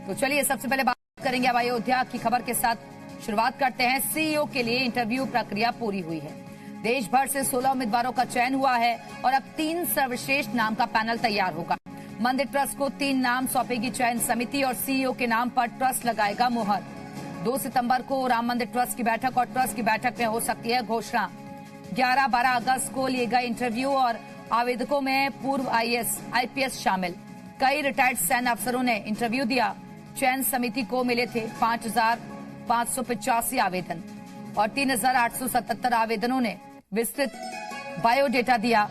तो चलिए सबसे पहले बात करेंगे अब अयोध्या की खबर के साथ शुरुआत करते हैं। सीईओ के लिए इंटरव्यू प्रक्रिया पूरी हुई है। देश भर से 16 उम्मीदवारों का चयन हुआ है और अब 3 सर्वश्रेष्ठ नाम का पैनल तैयार होगा। मंदिर ट्रस्ट को 3 नाम सौंपेगी चयन समिति और सीईओ के नाम पर ट्रस्ट लगाएगा मुहर। 2 सितंबर को राम मंदिर ट्रस्ट की बैठक और ट्रस्ट की बैठक में हो सकती है घोषणा। 11-12 अगस्त को लिए गए इंटरव्यू और आवेदकों में पूर्व आईपीएस शामिल। कई रिटायर्ड सैन्य अफसरों ने इंटरव्यू दिया। चयन समिति को मिले थे 5,585 आवेदन और 3,877 आवेदनों ने विस्तृत बायोडेटा दिया।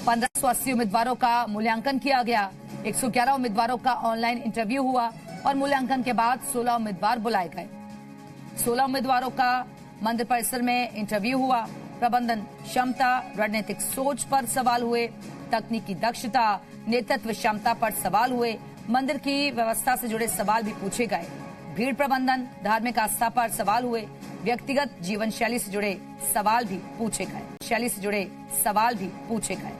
1,580 उम्मीदवारों का मूल्यांकन किया गया। 111 उम्मीदवारों का ऑनलाइन इंटरव्यू हुआ और मूल्यांकन के बाद 16 उम्मीदवार बुलाए गए। 16 उम्मीदवारों का मंदिर परिसर में इंटरव्यू हुआ। प्रबंधन क्षमता, रणनीतिक सोच पर सवाल हुए, तकनीकी दक्षता, नेतृत्व क्षमता पर सवाल हुए, मंदिर की व्यवस्था से जुड़े सवाल भी पूछे गए। भीड़ प्रबंधन, धार्मिक आस्था पर सवाल हुए, व्यक्तिगत जीवन शैली से जुड़े सवाल भी पूछे गए।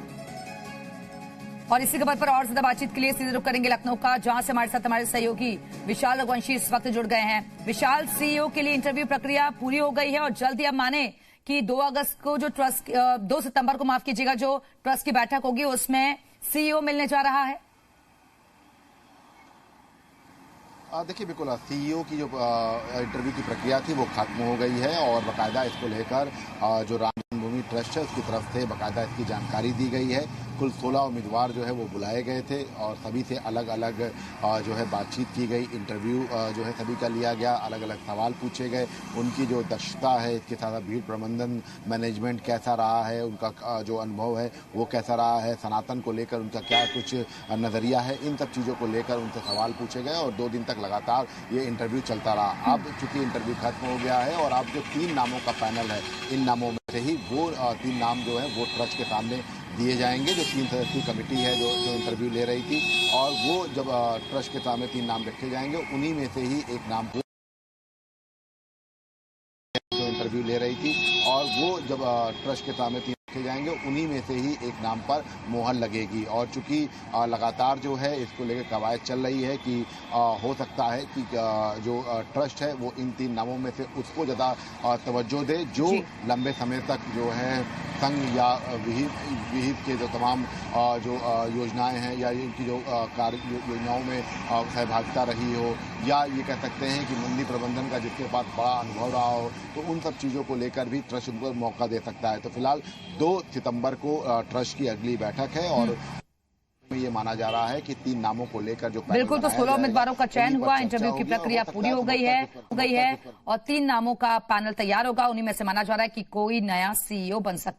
और इसी खबर पर और ज्यादा बातचीत के लिए सीधे रुख करेंगे लखनऊ का, जहां से हमारे साथ हमारे सहयोगी विशाल रघुवंशी इस वक्त जुड़ गए हैं। विशाल, सीईओ के लिए इंटरव्यू प्रक्रिया पूरी हो गई है और जल्द ही अब माने कि 2 अगस्त को जो 2 सितंबर को माफ कीजिएगा, जो ट्रस्ट की बैठक होगी उसमें सीईओ मिलने जा रहा है। देखिए, बिल्कुल सीईओ की जो इंटरव्यू की प्रक्रिया थी वो खत्म हो गई है और बाकायदा इसको लेकर जो राम जन्मभूमि ट्रस्ट है उसकी तरफ से बाकायदा इसकी जानकारी दी गई है। कुल 16 उम्मीदवार जो है वो बुलाए गए थे और सभी से अलग अलग जो है बातचीत की गई। इंटरव्यू जो है सभी का लिया गया, अलग अलग सवाल पूछे गए। उनकी जो दक्षता है, इसके साथ भीड़ प्रबंधन मैनेजमेंट कैसा रहा है, उनका जो अनुभव है वो कैसा रहा है, सनातन को लेकर उनका क्या कुछ नज़रिया है, इन सब चीज़ों को लेकर उनसे सवाल पूछे गए और 2 दिन तक लगातार ये इंटरव्यू चलता रहा। अब चूंकि इंटरव्यू खत्म हो गया है और अब जो 3 नामों का पैनल है, इन नामों में से ही वो 3 नाम जो है वो ट्रस्ट के सामने दिए जाएंगे। जो 3 सदस्यीय कमेटी है जो इंटरव्यू ले रही थी, और वो जब ट्रस्ट के सामने 3 नाम रखे जाएंगे, उन्हीं में से ही एक नाम जो इंटरव्यू ले रही थी और वो जब ट्रस्ट के सामने 3 रखे जाएंगे, उन्हीं में से ही एक नाम पर मोहर लगेगी। और चूंकि लगातार जो है इसको लेकर कवायद चल रही है कि हो सकता है कि जो ट्रस्ट है वो इन 3 नामों में से उसको ज़्यादा तवज्जो दे जो लंबे समय तक जो है संघ या विहित के जो तमाम जो योजनाएं हैं या इनकी जो कार्य योजनाओं में सहभागिता रही हो, या ये कह सकते हैं कि मंदिर प्रबंधन का जिसके पास बड़ा अनुभव रहा हो, तो उन सब चीज़ों को लेकर भी ट्रस्ट उनको मौका दे सकता है। तो फिलहाल 2 सितंबर को ट्रस्ट की अगली बैठक है और ये माना जा रहा है कि 3 नामों को लेकर जो बिल्कुल, तो 16 उम्मीदवारों का चयन हुआ, इंटरव्यू की प्रक्रिया पूरी हो गई है और 3 नामों का पैनल तैयार होगा। उन्हीं में से माना जा रहा है कि कोई नया सीईओ बन सकता है।